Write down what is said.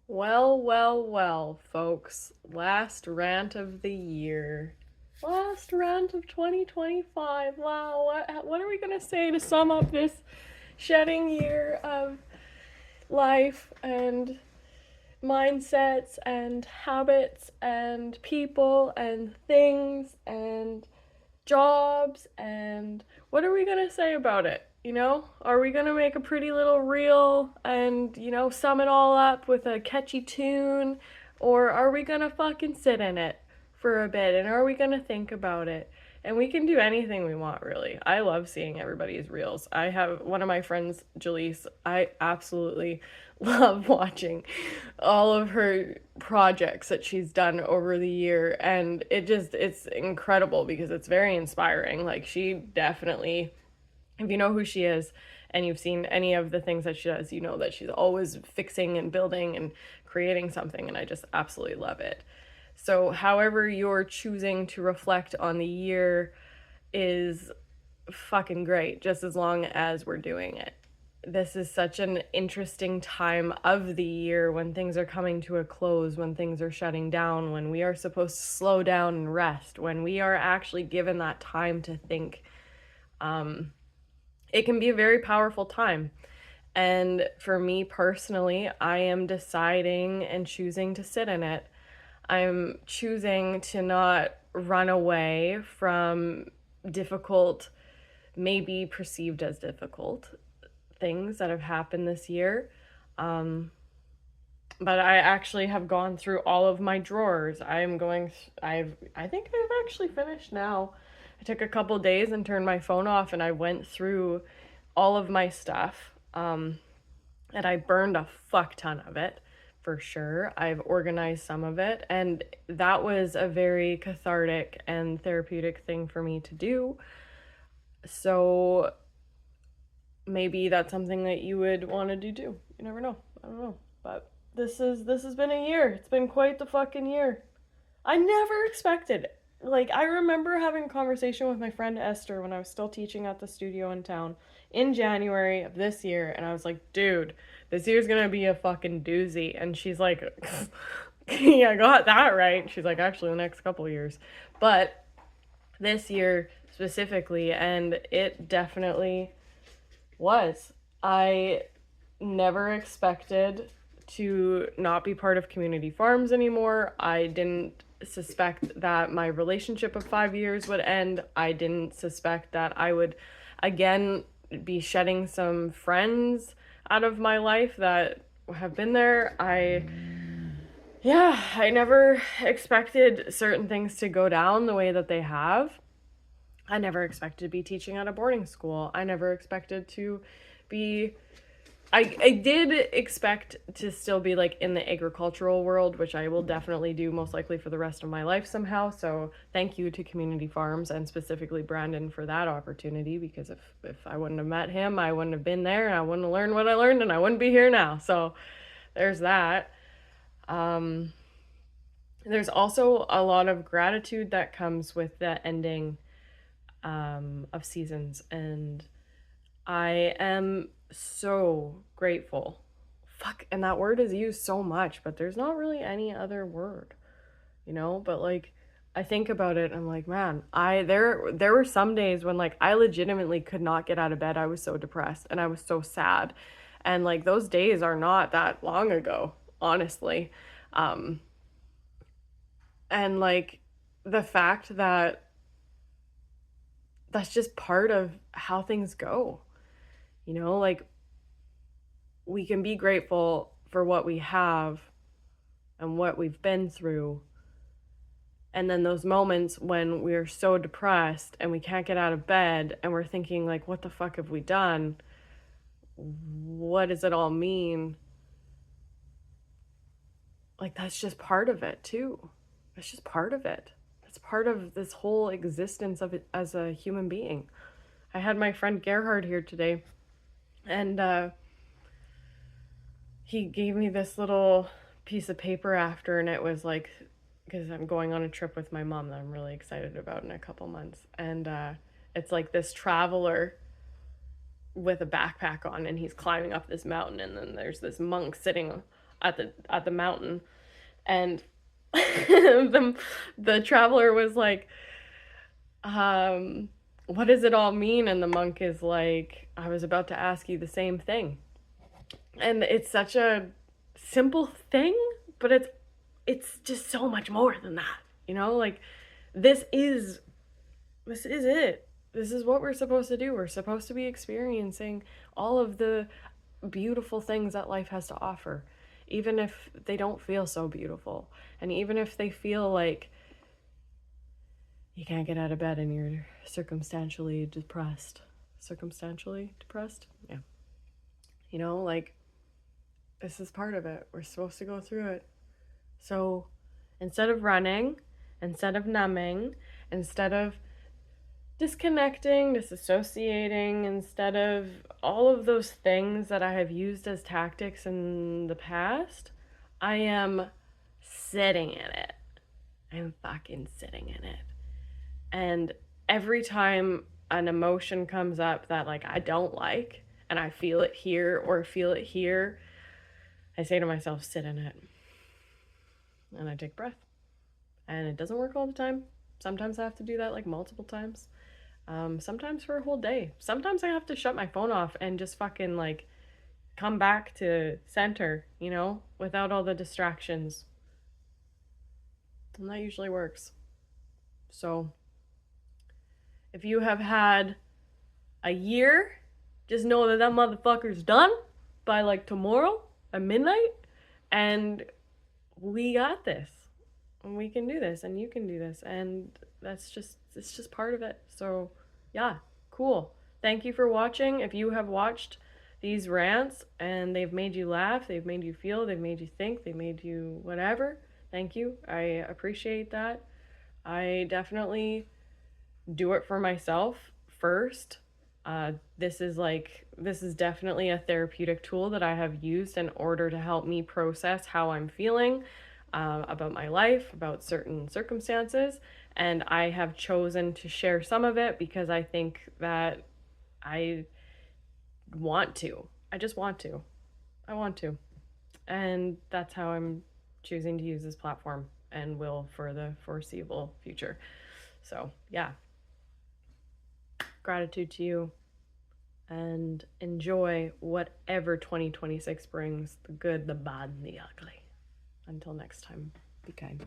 Well, well, well, folks. Last rant of the year. Last rant of 2025. Wow, what are we going to say to sum up this shedding year of life and mindsets and habits and people and things and jobs, and what are we gonna say about it? Are we gonna make a pretty little reel and, sum it all up with a catchy tune? Or are we gonna fucking sit in it for a bit and are we gonna think about it? And we can do anything we want, really. I love seeing everybody's reels. I have one of my friends, Jaleese, I absolutely love watching all of her projects that she's done over the year, and it's incredible because it's very inspiring. Like, she definitely, if you know who she is and you've seen any of the things that she does, you know that she's always fixing and building and creating something, and I just absolutely love it. So however you're choosing to reflect on the year is fucking great, just as long as we're doing it. This is such an interesting time of the year when things are coming to a close, when things are shutting down, when we are supposed to slow down and rest, when we are actually given that time to think. It can be a very powerful time. And for me personally, I am deciding and choosing to sit in it. I'm choosing to not run away from difficult, maybe perceived as difficult things that have happened this year. Um, but I actually have gone through all of my drawers. I think I've actually finished now. I took a couple days and turned my phone off and I went through all of my stuff. And I burned a fuck ton of it for sure. I've organized some of it, and that was a very cathartic and therapeutic thing for me to do. So maybe that's something that you would want to do too. You never know. I don't know. But this has been a year. It's been quite the fucking year. I never expected it. Like, I remember having a conversation with my friend Esther when I was still teaching at the studio in town in January of this year, and I was like, dude, this year's gonna be a fucking doozy. And she's like, yeah, I got that right. She's like, actually, the next couple years. But this year specifically, and it definitely was. I never expected to not be part of community farms anymore. I didn't suspect that my relationship of 5 years would end. I didn't suspect that I would again be shedding some friends out of my life that have been there. I never expected certain things to go down the way that they have. I never expected to be teaching at a boarding school. I never expected to be I did expect to still be like in the agricultural world, which I will definitely do most likely for the rest of my life somehow. So thank you to community farms and specifically Brandon for that opportunity, because if I wouldn't have met him, I wouldn't have been there and I wouldn't have learned what I learned and I wouldn't be here now. So there's that. Um, there's also a lot of gratitude that comes with the ending of seasons, and I am so grateful. Fuck, and that word is used so much, but there's not really any other word, But like, I think about it, and I'm like, man, there were some days when like I legitimately could not get out of bed. I was so depressed and I was so sad, and like those days are not that long ago, honestly. Um, and like the fact that that's just part of how things go. Like, we can be grateful for what we have and what we've been through. And then those moments when we're so depressed and we can't get out of bed and we're thinking, like, what the fuck have we done? What does it all mean? Like, that's just part of it, too. That's just part of it. That's part of this whole existence of it as a human being. I had my friend Gerhard here today, and he gave me this little piece of paper after, and it was like, because I'm going on a trip with my mom that I'm really excited about in a couple months, and it's like this traveler with a backpack on, and he's climbing up this mountain, and then there's this monk sitting at the mountain. And the traveler was like, what does it all mean? And the monk is like, I was about to ask you the same thing. And it's such a simple thing, but it's just so much more than that. Like this is this is it. This is what we're supposed to do. We're supposed to be experiencing all of the beautiful things that life has to offer, even if they don't feel so beautiful. And even if they feel like you can't get out of bed and you're circumstantially depressed. Circumstantially depressed? Yeah. Like, this is part of it. We're supposed to go through it. So instead of running, instead of numbing, instead of disconnecting, disassociating, instead of all of those things that I have used as tactics in the past, I am sitting in it. I'm fucking sitting in it. And every time an emotion comes up that like I don't like and I feel it here or feel it here, I say to myself, sit in it. And I take breath. And it doesn't work all the time. Sometimes I have to do that like multiple times. Sometimes for a whole day. Sometimes I have to shut my phone off and just fucking like come back to center, without all the distractions. And that usually works. So if you have had a year, just know that motherfucker's done by like tomorrow at midnight. And we got this. And we can do this, and you can do this. And it's just part of it. So yeah, cool. Thank you for watching. If you have watched these rants and they've made you laugh, they've made you feel, they've made you think, they've made you whatever, thank you. I appreciate that. I definitely do it for myself first. This is definitely a therapeutic tool that I have used in order to help me process how I'm feeling about my life, about certain circumstances. And I have chosen to share some of it because I think that I want to. I just want to. I want to. And that's how I'm choosing to use this platform and will for the foreseeable future. So, yeah. Gratitude to you, and enjoy whatever 2026 brings, the good, the bad, and the ugly. Until next time, be kind.